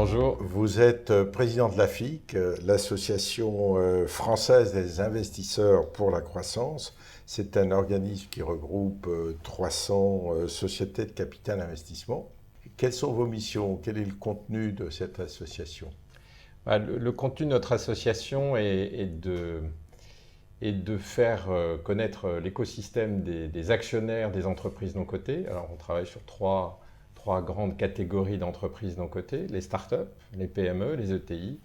Bonjour. Vous êtes président de l'AFIC, l'Association française des investisseurs pour la croissance. C'est un organisme qui regroupe 300 sociétés de capital investissement. Quelles sont vos missions? Quel est le contenu de cette association? Le contenu de notre association est de faire connaître l'écosystème des actionnaires des entreprises non cotées. Alors, on travaille sur trois grandes catégories d'entreprises non cotées, les startups, les PME, les ETI.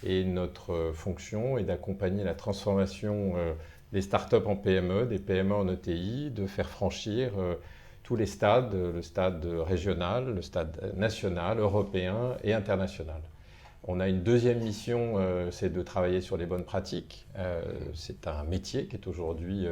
Et notre fonction est d'accompagner la transformation des startups en PME, des PME en ETI, de faire franchir tous les stades, le stade régional, le stade national, européen et international. On a une deuxième mission, c'est de travailler sur les bonnes pratiques. C'est un métier qui est aujourd'hui,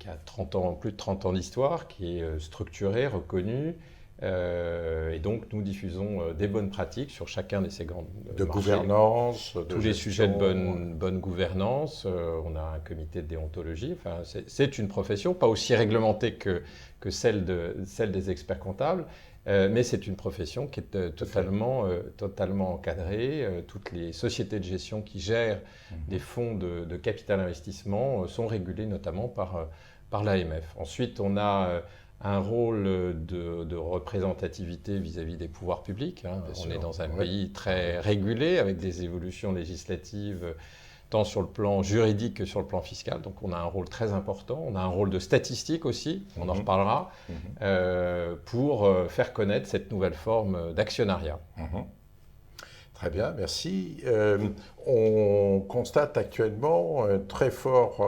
qui a 30 ans, plus de 30 ans d'histoire, qui est structuré, reconnu. Et donc, nous diffusons des bonnes pratiques sur chacun de ces grands de marchés. Gouvernance, de tous les sujets de gestion. bonne gouvernance. On a un comité de déontologie. Enfin, c'est une profession, pas aussi réglementée que celle des experts comptables, mais c'est une profession qui est totalement encadrée. Toutes les sociétés de gestion qui gèrent des fonds de capital investissement sont régulées notamment par l'AMF. Ensuite, on a un rôle de représentativité vis-à-vis des pouvoirs publics. On est dans un pays très régulé, avec des évolutions législatives tant sur le plan juridique que sur le plan fiscal. Donc on a un rôle très important. On a un rôle de statistique aussi, on en reparlera, pour faire connaître cette nouvelle forme d'actionnariat. Très bien, merci. On constate actuellement un très fort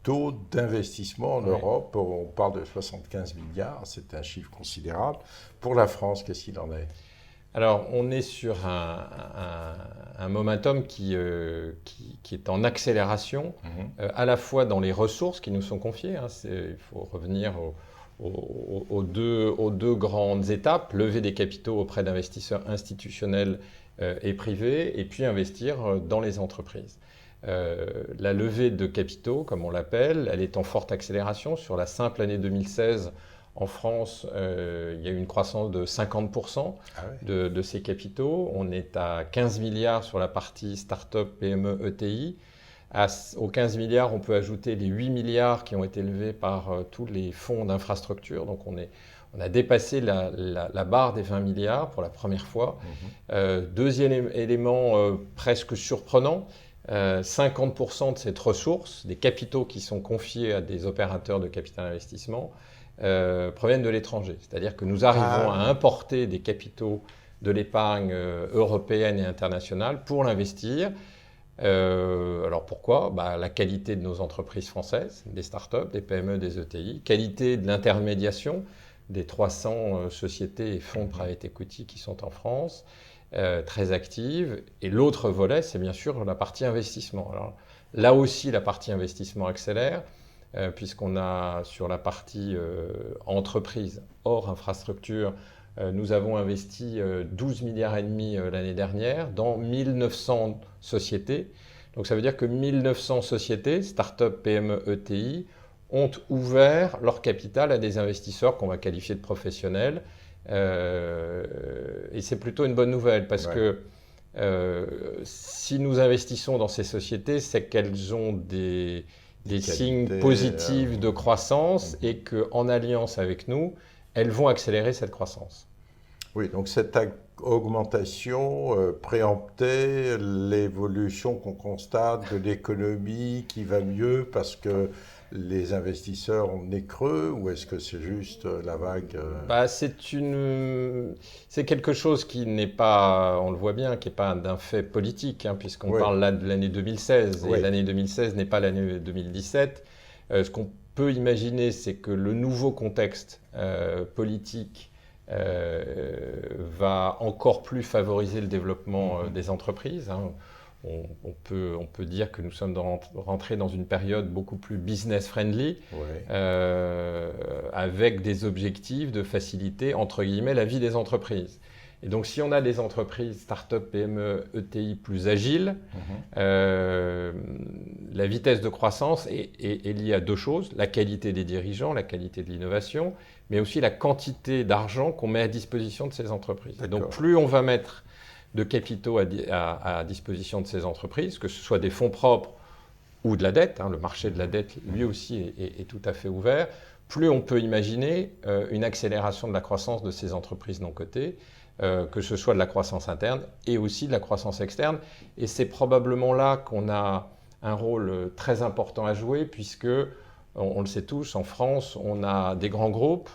taux d'investissement en Europe. On parle de 75 milliards, c'est un chiffre considérable. Pour la France, qu'est-ce qu'il en est? Alors, on est sur un momentum qui est en accélération, à la fois dans les ressources qui nous sont confiées. Il faut revenir aux deux grandes étapes, lever des capitaux auprès d'investisseurs institutionnels et privés, et puis investir dans les entreprises. La levée de capitaux, comme on l'appelle, elle est en forte accélération. Sur la simple année 2016, en France, il y a eu une croissance de 50% de ces capitaux. On est à 15 milliards sur la partie start-up, PME, ETI. Aux 15 milliards, on peut ajouter les 8 milliards qui ont été levés par tous les fonds d'infrastructure. Donc on a dépassé la barre des 20 milliards pour la première fois. Deuxième élément presque surprenant, 50% de cette ressource, des capitaux qui sont confiés à des opérateurs de capital investissement, proviennent de l'étranger. C'est-à-dire que nous arrivons à importer des capitaux de l'épargne européenne et internationale pour l'investir. Alors pourquoi? La qualité de nos entreprises françaises, des startups, des PME, des ETI, qualité de l'intermédiation des 300 sociétés et fonds de private equity qui sont en France, très actives. Et l'autre volet, c'est bien sûr la partie investissement. Alors, là aussi, la partie investissement accélère, puisqu'on a sur la partie entreprise hors infrastructure, nous avons investi 12 milliards et demi l'année dernière dans 1900 sociétés. Donc ça veut dire que 1900 sociétés, start-up, PME, ETI, ont ouvert leur capital à des investisseurs qu'on va qualifier de professionnels. Et c'est plutôt une bonne nouvelle parce que si nous investissons dans ces sociétés, c'est qu'elles ont des signes positifs de croissance et qu'en alliance avec nous, elles vont accélérer cette croissance. Oui, donc cette augmentation préemptait l'évolution qu'on constate de l'économie qui va mieux parce que les investisseurs ont le nez creux, ou est-ce que c'est juste la vague c'est quelque chose qui n'est pas, on le voit bien, qui n'est pas d'un fait politique, puisqu'on parle là de l'année 2016, et l'année 2016 n'est pas l'année 2017. Ce qu'on peut imaginer, c'est que le nouveau contexte politique va encore plus favoriser le développement des entreprises. On peut dire que nous sommes rentrés dans une période beaucoup plus business-friendly, avec des objectifs de faciliter, entre guillemets, la vie des entreprises. Et donc, si on a des entreprises, start-up, PME, ETI plus agiles, la vitesse de croissance est liée à deux choses, la qualité des dirigeants, la qualité de l'innovation, mais aussi la quantité d'argent qu'on met à disposition de ces entreprises. Et donc, plus on va mettre de capitaux à disposition de ces entreprises, que ce soit des fonds propres ou de la dette, le marché de la dette lui aussi est tout à fait ouvert, plus on peut imaginer une accélération de la croissance de ces entreprises non cotées, que ce soit de la croissance interne et aussi de la croissance externe. Et c'est probablement là qu'on a un rôle très important à jouer, puisque, on le sait tous, en France, on a des grands groupes,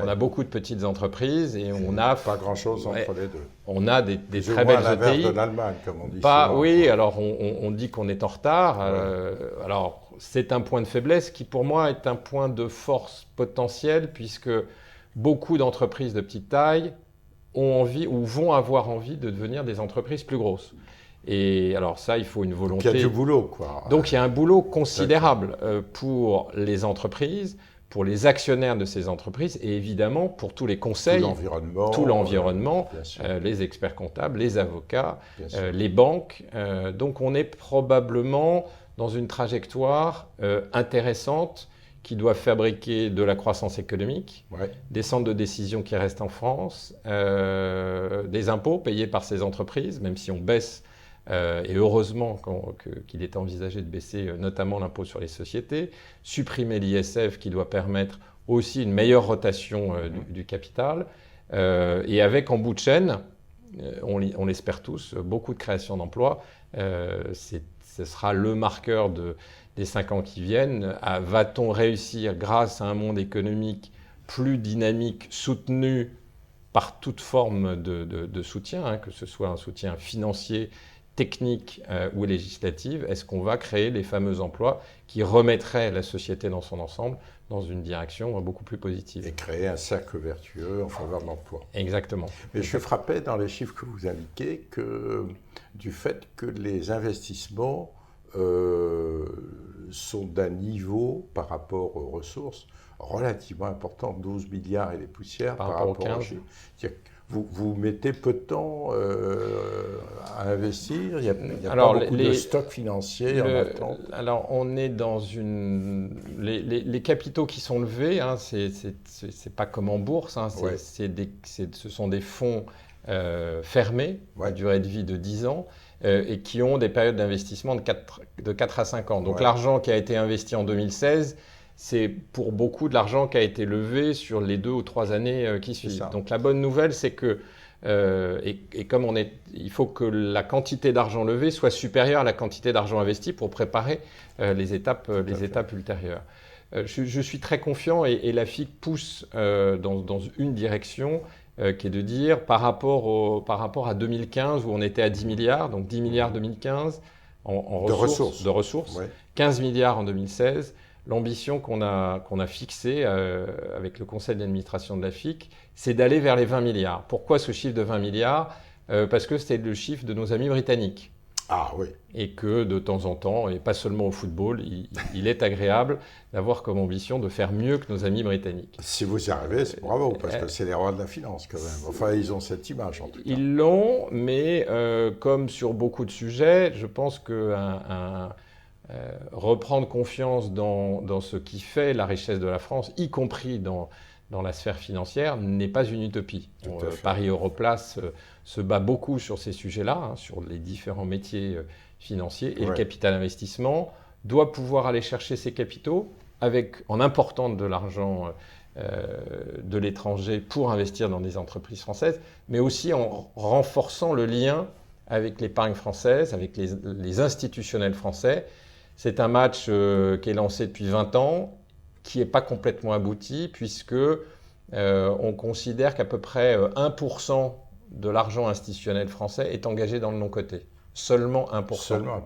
on a beaucoup de petites entreprises et on n'a pas grand-chose entre les deux. On a des très belles ETI. De l'Allemagne, comme on dit souvent. Oui, alors on dit qu'on est en retard. Alors c'est un point de faiblesse qui pour moi est un point de force potentiel, puisque beaucoup d'entreprises de petite taille ont envie ou vont avoir envie de devenir des entreprises plus grosses. Et alors ça, il faut une volonté. Donc il y a du boulot, quoi. Donc il y a un boulot considérable pour les entreprises, pour les actionnaires de ces entreprises et évidemment pour tous les conseils, tout l'environnement, les experts comptables, les avocats, les banques. Donc on est probablement dans une trajectoire intéressante qui doit fabriquer de la croissance économique, des centres de décision qui restent en France, des impôts payés par ces entreprises, même si on baisse. Et heureusement qu'il est envisagé de baisser notamment l'impôt sur les sociétés, supprimer l'ISF qui doit permettre aussi une meilleure rotation du capital, et avec en bout de chaîne, on l'espère tous, beaucoup de création d'emplois. Ce sera le marqueur des 5 ans qui viennent. Va-t-on réussir, grâce à un monde économique plus dynamique, soutenu par toute forme de soutien, que ce soit un soutien financier, technique ou législative, est-ce qu'on va créer les fameux emplois qui remettraient la société dans son ensemble dans une direction beaucoup plus positive. Et créer un cercle vertueux en faveur de l'emploi. Exactement. Mais je suis frappé dans les chiffres que vous indiquez du fait que les investissements sont d'un niveau par rapport aux ressources relativement important, 12 milliards et les poussières par rapport aux chiffres. Vous mettez peu de temps à investir, il y a pas beaucoup de stocks financiers en attente. Alors on est dans les capitaux qui sont levés, c'est pas comme en bourse, ce sont des fonds fermés, à durée de vie de 10 ans, et qui ont des périodes d'investissement de 4 à 5 ans. Donc l'argent qui a été investi en 2016, c'est pour beaucoup de l'argent qui a été levé sur les 2 ou 3 années qui suivent. Donc la bonne nouvelle, c'est que, comme il faut que la quantité d'argent levé soit supérieure à la quantité d'argent investi pour préparer les étapes ultérieures. Je suis très confiant et la FIC pousse dans une direction qui est de dire, par rapport à 2015 où on était à 10 milliards, donc 10 milliards 2015 en ressources, 15 milliards en 2016, l'ambition qu'on a fixée avec le conseil d'administration de la FIC, c'est d'aller vers les 20 milliards. Pourquoi ce chiffre de 20 milliards ? Parce que c'était le chiffre de nos amis britanniques. Ah oui. Et que de temps en temps, et pas seulement au football, il est agréable d'avoir comme ambition de faire mieux que nos amis britanniques. Si vous y arrivez, c'est bravo, parce que c'est les rois de la finance quand même. Enfin, ils ont cette image en tout cas. Ils l'ont, mais comme sur beaucoup de sujets, je pense que reprendre confiance dans ce qui fait la richesse de la France, y compris dans la sphère financière, n'est pas une utopie. Paris Europlace se bat beaucoup sur ces sujets-là, sur les différents métiers financiers, et le capital investissement doit pouvoir aller chercher ses capitaux en important de l'argent de l'étranger pour investir dans des entreprises françaises, mais aussi en renforçant le lien avec l'épargne française, avec les institutionnels français. C'est un match qui est lancé depuis 20 ans, qui n'est pas complètement abouti, puisque on considère qu'à peu près 1% de l'argent institutionnel français est engagé dans le non-coté. Seulement 1%. Seulement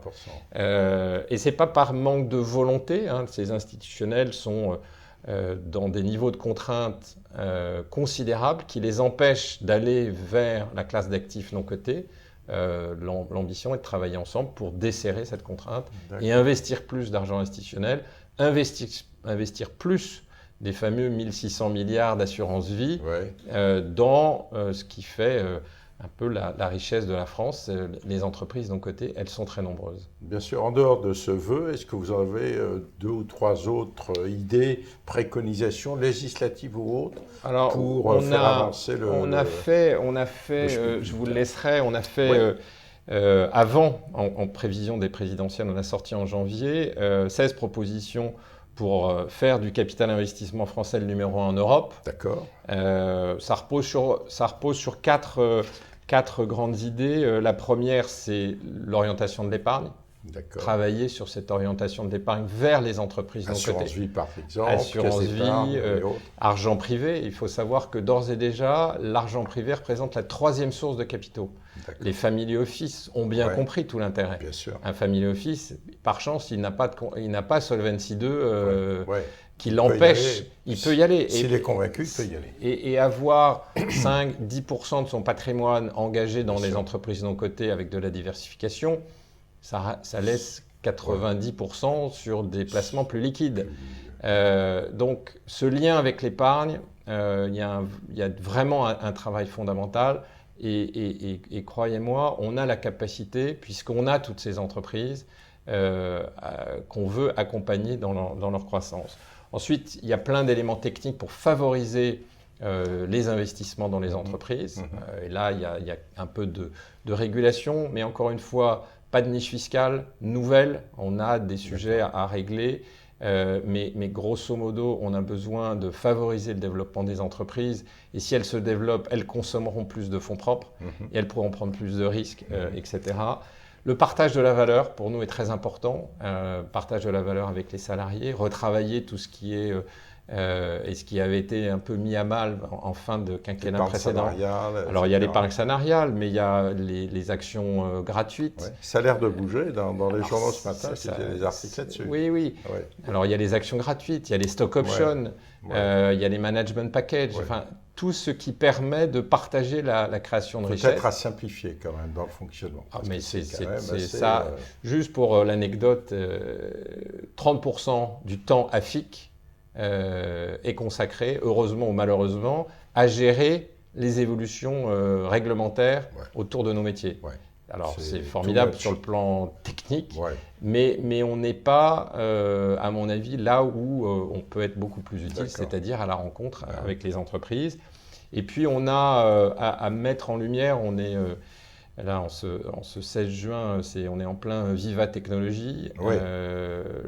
1%. Et ce n'est pas par manque de volonté. Ces institutionnels sont dans des niveaux de contraintes considérables qui les empêchent d'aller vers la classe d'actifs non cotés. L'ambition est de travailler ensemble pour desserrer cette contrainte et investir plus d'argent institutionnel, investir plus des fameux 1600 milliards d'assurance vie dans ce qui fait un peu la richesse de la France. Les entreprises d'un côté, elles sont très nombreuses. Bien sûr, en dehors de ce vœu, est-ce que vous avez 2 ou 3 autres idées, préconisations législatives ou autres pour faire avancer le On a fait, je vous le laisserai, on a fait, avant, en prévision des présidentielles, on a sorti en janvier 16 propositions pour faire du capital investissement français le numéro 1 en Europe. D'accord. Ça repose sur quatre grandes idées. La première, c'est l'orientation de l'épargne. Travailler sur cette orientation de l'épargne vers les entreprises. Assurance vie, par exemple. Assurance vie, argent privé. Il faut savoir que d'ores et déjà, l'argent privé représente la 3e source de capitaux. Les family office ont bien compris tout l'intérêt. Bien sûr. Un family office, par chance, il n'a pas Solvency 2 qui l'empêche. Il peut y aller. S'il est convaincu, il peut y aller. Et avoir 5-10% de son patrimoine engagé dans les entreprises non cotées avec de la diversification, ça laisse 90% sur des placements plus liquides. Donc, ce lien avec l'épargne, il y a vraiment un travail fondamental. Et croyez-moi, on a la capacité, puisqu'on a toutes ces entreprises, qu'on veut accompagner dans leur croissance. Ensuite, il y a plein d'éléments techniques pour favoriser les investissements dans les entreprises. Et là, il y a un peu de régulation, mais encore une fois, pas de niche fiscale nouvelle. On a des sujets à régler, mais grosso modo, on a besoin de favoriser le développement des entreprises. Et si elles se développent, elles consommeront plus de fonds propres et elles pourront prendre plus de risques, etc. Le partage de la valeur, pour nous, est très important. Partage de la valeur avec les salariés, retravailler tout ce qui est et ce qui avait été un peu mis à mal en fin de quinquennat précédent. Alors il y a l'épargne salariale, mais il y a les actions gratuites. Ça a l'air de bouger dans les journaux ce matin, c'était des articles là-dessus. Oui. Alors il y a les actions gratuites, il y a les stock options, il y a les management packages, enfin tout ce qui permet de partager la création de richesse. Peut-être à simplifier quand même dans le fonctionnement. Mais c'est ça. Juste pour l'anecdote, 30% du temps à FIC est consacré, heureusement ou malheureusement, à gérer les évolutions réglementaires autour de nos métiers. Alors c'est formidable sur le plan technique, mais on n'est pas, à mon avis, là où on peut être beaucoup plus utile, c'est-à-dire à la rencontre avec les entreprises. Et puis on a à mettre en lumière, on est là en ce 16 juin, on est en plein Viva Technologie,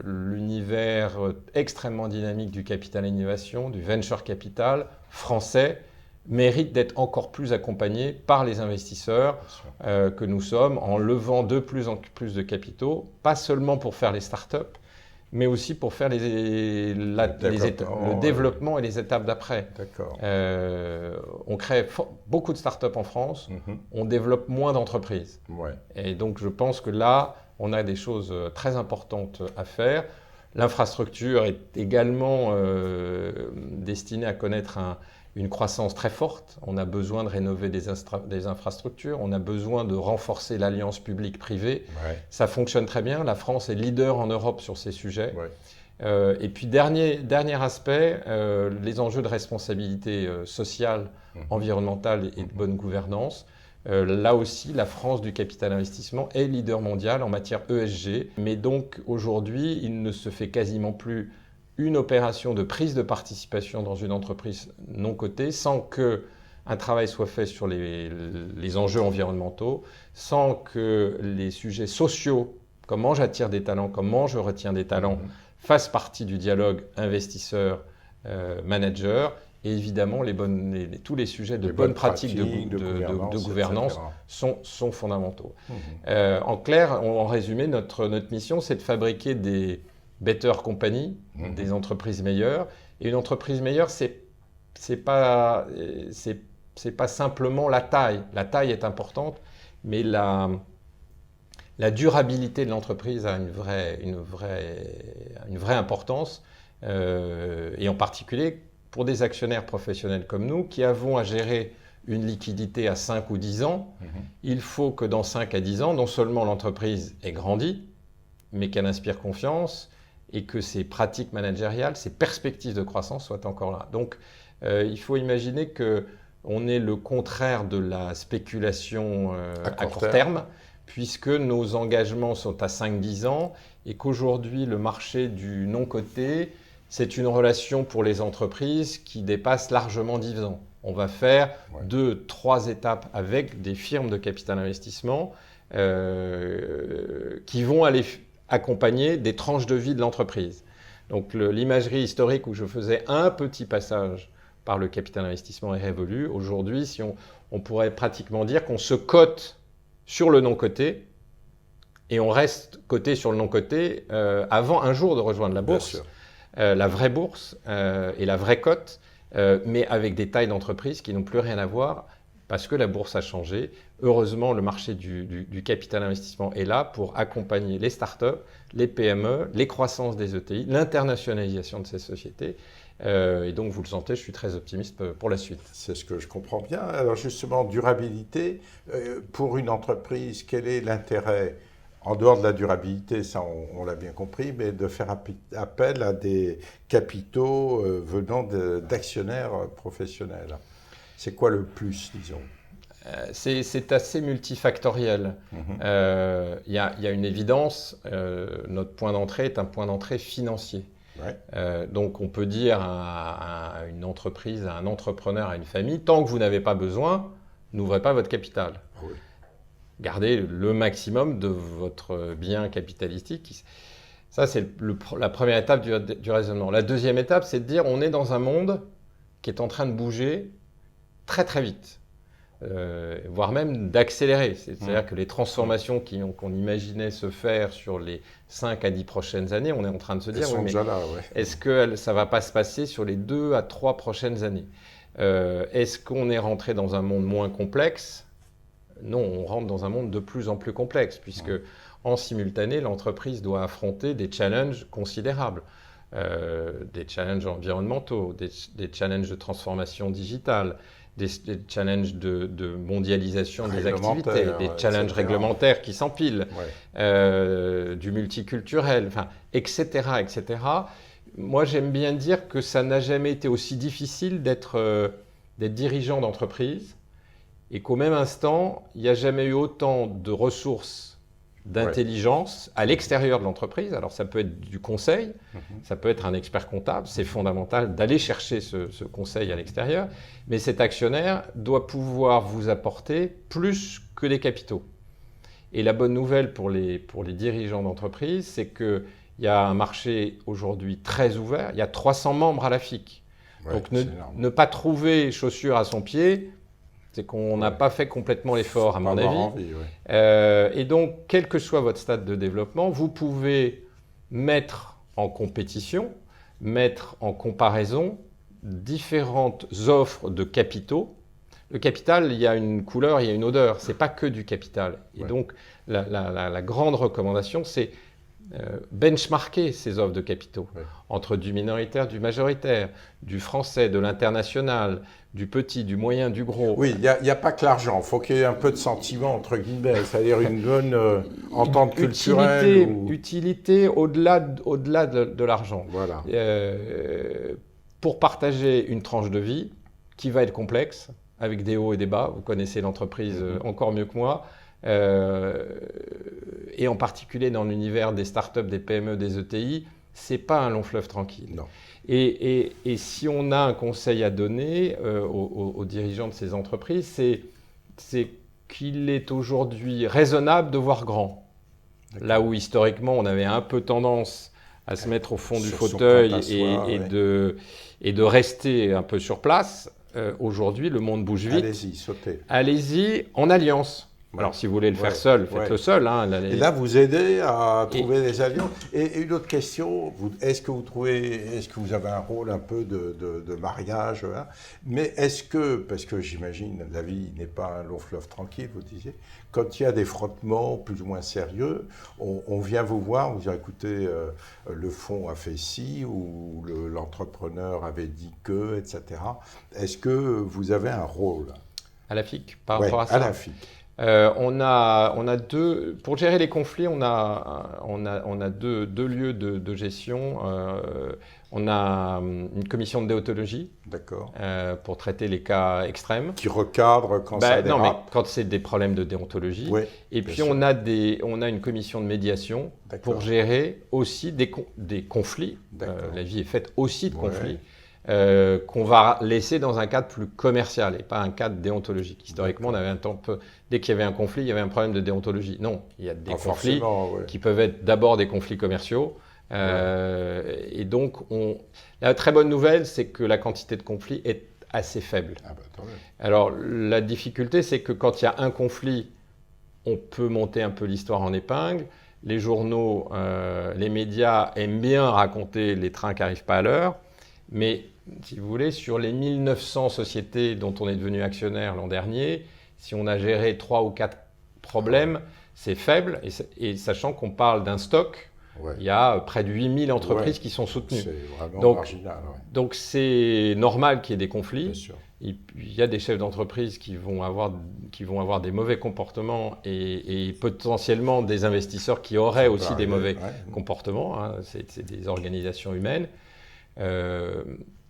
l'univers extrêmement dynamique du capital innovation, du venture capital français, mérite d'être encore plus accompagné par les investisseurs que nous sommes, en levant de plus en plus de capitaux, pas seulement pour faire les startups, mais aussi pour faire le développement et les étapes d'après. On crée beaucoup de startups en France, on développe moins d'entreprises. Et donc je pense que là, on a des choses très importantes à faire. L'infrastructure est également destinée à connaître une croissance très forte. On a besoin de rénover des infrastructures, on a besoin de renforcer l'alliance publique-privée. Ça fonctionne très bien. La France est leader en Europe sur ces sujets. Et puis, dernier aspect, les enjeux de responsabilité sociale, environnementale et de bonne gouvernance. Là aussi, la France du capital investissement est leader mondial en matière ESG. Mais donc, aujourd'hui, il ne se fait quasiment plus une opération de prise de participation dans une entreprise non cotée sans qu'un travail soit fait sur les enjeux environnementaux, sans que les sujets sociaux, comment j'attire des talents, comment je retiens des talents, fassent partie du dialogue investisseur-manager. Et évidemment, tous les sujets de bonnes pratiques de gouvernance sont fondamentaux. En clair, en résumé, notre mission, c'est de fabriquer des better company, des entreprises meilleures. Et une entreprise meilleure, c'est pas simplement la taille. La taille est importante, mais la durabilité de l'entreprise a une vraie importance. Et en particulier pour des actionnaires professionnels comme nous, qui avons à gérer une liquidité à 5 ou 10 ans, il faut que dans 5 à 10 ans, non seulement l'entreprise ait grandi, mais qu'elle inspire confiance, et que ses pratiques managériales, ses perspectives de croissance soient encore là. Donc, il faut imaginer que On est le contraire de la spéculation à court terme, puisque nos engagements sont à 5-10 ans et qu'aujourd'hui, le marché du non-coté, c'est une relation pour les entreprises qui dépasse largement 10 ans. On va faire 2-3 étapes avec des firmes de capital investissement qui vont aller accompagner des tranches de vie de l'entreprise. Donc l'imagerie historique où je faisais un petit passage par le capital investissement est révolue. Aujourd'hui, si on pourrait pratiquement dire qu'on se cote sur le non-coté et on reste coté sur le non-coté avant un jour de rejoindre la bourse, la vraie bourse et la vraie cote, mais avec des tailles d'entreprise qui n'ont plus rien à voir parce que la bourse a changé. Heureusement, le marché du capital investissement est là pour accompagner les startups, les PME, les croissances des ETI, l'internationalisation de ces sociétés. Et donc, vous le sentez, je suis très optimiste pour la suite. C'est ce que je comprends bien. Alors justement, durabilité, pour une entreprise, quel est l'intérêt, en dehors de la durabilité, ça on l'a bien compris, mais de faire appel à des capitaux venant d'actionnaires professionnels? C'est quoi le plus, disons? C'est assez multifactoriel. Il y a une évidence, notre point d'entrée est un point d'entrée financier. Donc on peut dire à une entreprise, à un entrepreneur, à une famille, tant que vous n'avez pas besoin, n'ouvrez pas votre capital. Gardez le maximum de votre bien capitalistique. Ça, c'est la première étape du raisonnement. La deuxième étape, c'est de dire on est dans un monde qui est en train de bouger très très vite. Voire même d'accélérer. C'est-à-dire que les transformations qu'on imaginait se faire sur les 5 à 10 prochaines années, on est en train de se dire, est-ce que ça ne va pas se passer sur les 2 à 3 prochaines années? Est-ce qu'on est rentré dans un monde moins complexe? Non, on rentre dans un monde de plus en plus complexe, puisque en simultané, l'entreprise doit affronter des challenges considérables. Des challenges environnementaux, des challenges de transformation digitale, des challenges de mondialisation des activités, des challenges réglementaires qui s'empilent, du multiculturel, etc., etc. Moi, j'aime bien dire que ça n'a jamais été aussi difficile d'être dirigeant d'entreprise et qu'au même instant, il n'y a jamais eu autant de ressources d'intelligence à l'extérieur de l'entreprise. Alors ça peut être du conseil, ça peut être un expert comptable, c'est fondamental d'aller chercher ce conseil à l'extérieur, mais cet actionnaire doit pouvoir vous apporter plus que des capitaux. Et la bonne nouvelle pour les dirigeants d'entreprise, c'est qu'il y a un marché aujourd'hui très ouvert, il y a 300 membres à la FIC. Donc ne pas trouver chaussures à son pied, c'est qu'on n'a pas fait complètement l'effort, à mon avis. Et donc, quel que soit votre stade de développement, vous pouvez mettre en compétition, mettre en comparaison différentes offres de capitaux. Le capital, il y a une couleur, il y a une odeur. Ce n'est pas que du capital. Et donc, la grande recommandation, c'est benchmarker ces offres de capitaux entre du minoritaire, du majoritaire, du français, de l'international, du petit, du moyen, du gros. Oui, il n'y a pas que l'argent. Il faut qu'il y ait un peu de sentiment, entre guillemets, c'est-à-dire une bonne entente culturelle. Utilité au-delà de l'argent. Voilà. Pour partager une tranche de vie qui va être complexe, avec des hauts et des bas. Vous connaissez l'entreprise encore mieux que moi. Et en particulier dans l'univers des startups, des PME, des ETI, ce n'est pas un long fleuve tranquille. Non. Et si on a un conseil à donner aux dirigeants de ces entreprises, c'est qu'il est aujourd'hui raisonnable de voir grand. Là où historiquement on avait un peu tendance à se mettre au fond du fauteuil et de rester un peu sur place, aujourd'hui le monde bouge vite. Allez-y, sautez. Allez-y en alliance. Alors, si vous voulez le faire seul, faites-le seul. Et là, vous aidez à trouver des alliances. Et une autre question, est-ce que vous avez un rôle un peu de mariage, mais est-ce que, parce que j'imagine, la vie n'est pas un long fleuve tranquille, vous disiez, quand il y a des frottements plus ou moins sérieux, on vient vous voir, vous dire, écoutez, le fonds a fait ci, ou l'entrepreneur avait dit que, etc. Est-ce que vous avez un rôle à la FIC par rapport à ça? À la FIC. On a pour gérer les conflits, on a deux lieux de gestion. On a une commission de déontologie pour traiter les cas extrêmes. Qui recadre quand ça dérape. Non, mais quand c'est des problèmes de déontologie. Oui, et puis on a une commission de médiation pour gérer aussi des conflits. La vie est faite aussi de conflits. Qu'on va laisser dans un cadre plus commercial et pas un cadre déontologique. Historiquement, on avait dès qu'il y avait un conflit, il y avait un problème de déontologie. Non, il y a des conflits qui peuvent être d'abord des conflits commerciaux. Et donc, la très bonne nouvelle, c'est que la quantité de conflits est assez faible. Alors, la difficulté, c'est que quand il y a un conflit, on peut monter un peu l'histoire en épingle. Les journaux, les médias aiment bien raconter les trains qui n'arrivent pas à l'heure. Mais, si vous voulez, sur les 1900 sociétés dont on est devenu actionnaire l'an dernier, si on a géré 3 ou 4 problèmes, c'est faible. Et sachant qu'on parle d'un stock, il y a près de 8000 entreprises qui sont soutenues. C'est vraiment marginal. Donc, c'est normal qu'il y ait des conflits. Bien sûr. Il y a des chefs d'entreprise qui vont avoir des mauvais comportements et potentiellement des investisseurs qui auraient aussi des mauvais comportements. Hein. C'est des organisations humaines.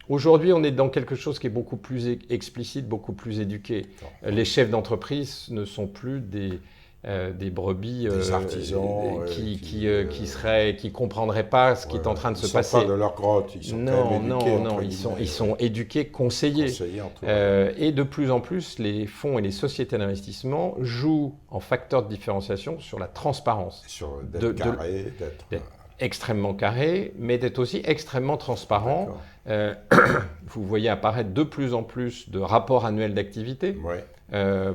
Aujourd'hui, on est dans quelque chose qui est beaucoup plus explicite, beaucoup plus éduqué. Les chefs d'entreprise ne sont plus des brebis des artisans qui comprendraient pas ce qui est en train de se passer. Ils sont pas de leur grotte, ils sont ils sont éduqués, conseillés. Et de plus en plus, les fonds et les sociétés d'investissement jouent en facteur de différenciation sur la transparence. D'être extrêmement carré, mais d'être aussi extrêmement transparent. Vous voyez apparaître de plus en plus de rapports annuels d'activité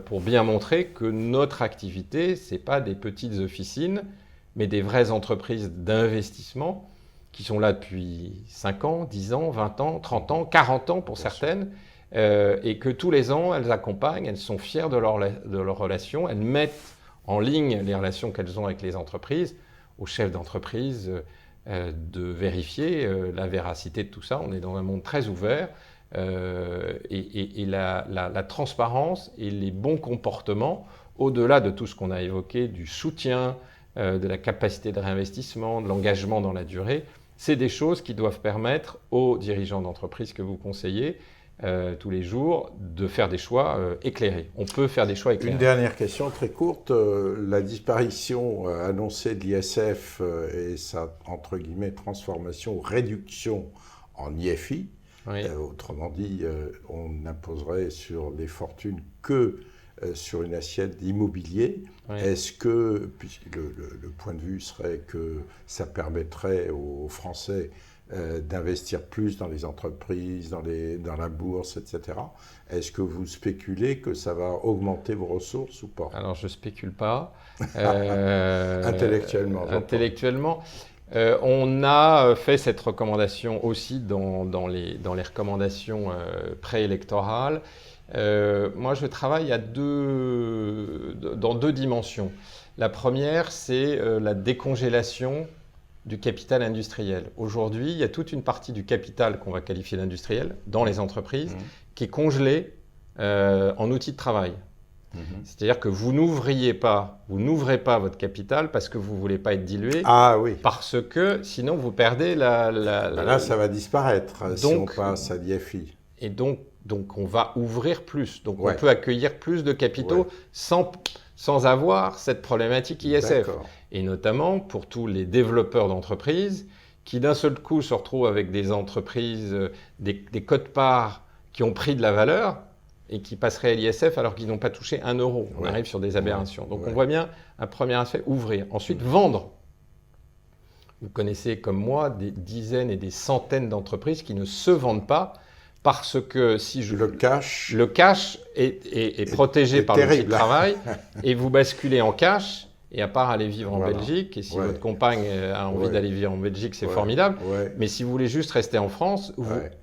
pour bien montrer que notre activité, ce n'est pas des petites officines, mais des vraies entreprises d'investissement qui sont là depuis 5 ans, 10 ans, 20 ans, 30 ans, 40 ans pour certaines, et que tous les ans, elles accompagnent, elles sont fières de leur relation, elles mettent en ligne les relations qu'elles ont avec les entreprises, aux chefs d'entreprise de vérifier la véracité de tout ça. On est dans un monde très ouvert et la transparence et les bons comportements, au-delà de tout ce qu'on a évoqué, du soutien, de la capacité de réinvestissement, de l'engagement dans la durée, c'est des choses qui doivent permettre aux dirigeants d'entreprise que vous conseillez tous les jours de faire des choix éclairés. On peut faire des choix éclairés. Une dernière question très courte. La disparition annoncée de l'ISF et sa, entre guillemets, transformation ou réduction en IFI, autrement dit, on n'imposerait sur les fortunes que sur une assiette d'immobilier. Est-ce que, puisque le point de vue serait que ça permettrait aux Français d'investir plus dans les entreprises, dans la bourse, etc. Est-ce que vous spéculez que ça va augmenter vos ressources ou pas? Alors, je ne spécule pas. Intellectuellement. On a fait cette recommandation aussi dans les recommandations préélectorales. Moi, je travaille dans 2 dimensions. La première, c'est la décongélation du capital industriel. Aujourd'hui, il y a toute une partie du capital qu'on va qualifier d'industriel dans les entreprises qui est congelée en outils de travail. C'est-à-dire que vous n'ouvrez pas votre capital parce que vous ne voulez pas être dilué, parce que sinon vous perdez là, ça va disparaître si on passe à l'IFI. Et donc on va ouvrir plus. Donc on peut accueillir plus de capitaux sans avoir cette problématique ISF. Et notamment pour tous les développeurs d'entreprises qui d'un seul coup se retrouvent avec des entreprises, des quotes-parts qui ont pris de la valeur et qui passeraient à l'ISF alors qu'ils n'ont pas touché 1 euro. On arrive sur des aberrations. Donc on voit bien un premier aspect, ouvrir. Ensuite, vendre. Vous connaissez comme moi des dizaines et des centaines d'entreprises qui ne se vendent pas parce que le cash est protégé par l'outil de travail et vous basculez en cash. Et à part aller vivre en Belgique, et si votre compagne a envie d'aller vivre en Belgique, c'est formidable. Mais si vous voulez juste rester en France,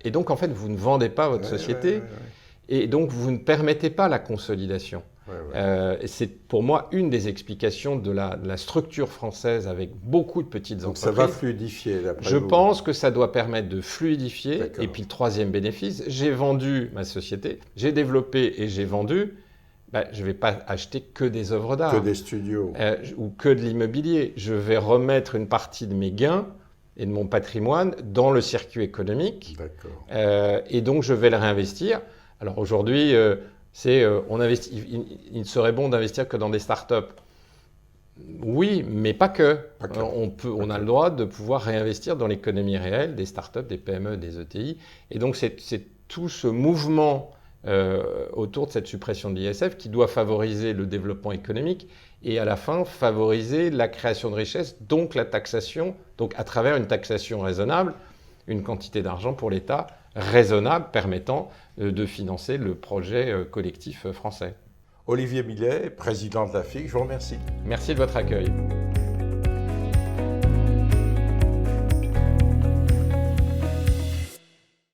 et donc en fait vous ne vendez pas votre société, et donc vous ne permettez pas la consolidation. C'est pour moi une des explications de la structure française avec beaucoup de petites entreprises. Ça va fluidifier, d'après vous. Je pense que ça doit permettre de fluidifier. Et puis le troisième bénéfice, j'ai vendu ma société, j'ai développé et j'ai vendu. je ne vais pas acheter que des œuvres d'art. Que des studios. Ou que de l'immobilier. Je vais remettre une partie de mes gains et de mon patrimoine dans le circuit économique. D'accord. Et donc, je vais le réinvestir. Alors aujourd'hui, il serait bon d'investir que dans des startups. Oui, mais pas que. On a le droit de pouvoir réinvestir dans l'économie réelle, des startups, des PME, des ETI. Et donc, c'est tout ce mouvement autour de cette suppression de l'ISF qui doit favoriser le développement économique et à la fin favoriser la création de richesses, donc la taxation, donc à travers une taxation raisonnable, une quantité d'argent pour l'État raisonnable permettant de financer le projet collectif français. Olivier Millet, président de la FIC, je vous remercie. Merci de votre accueil.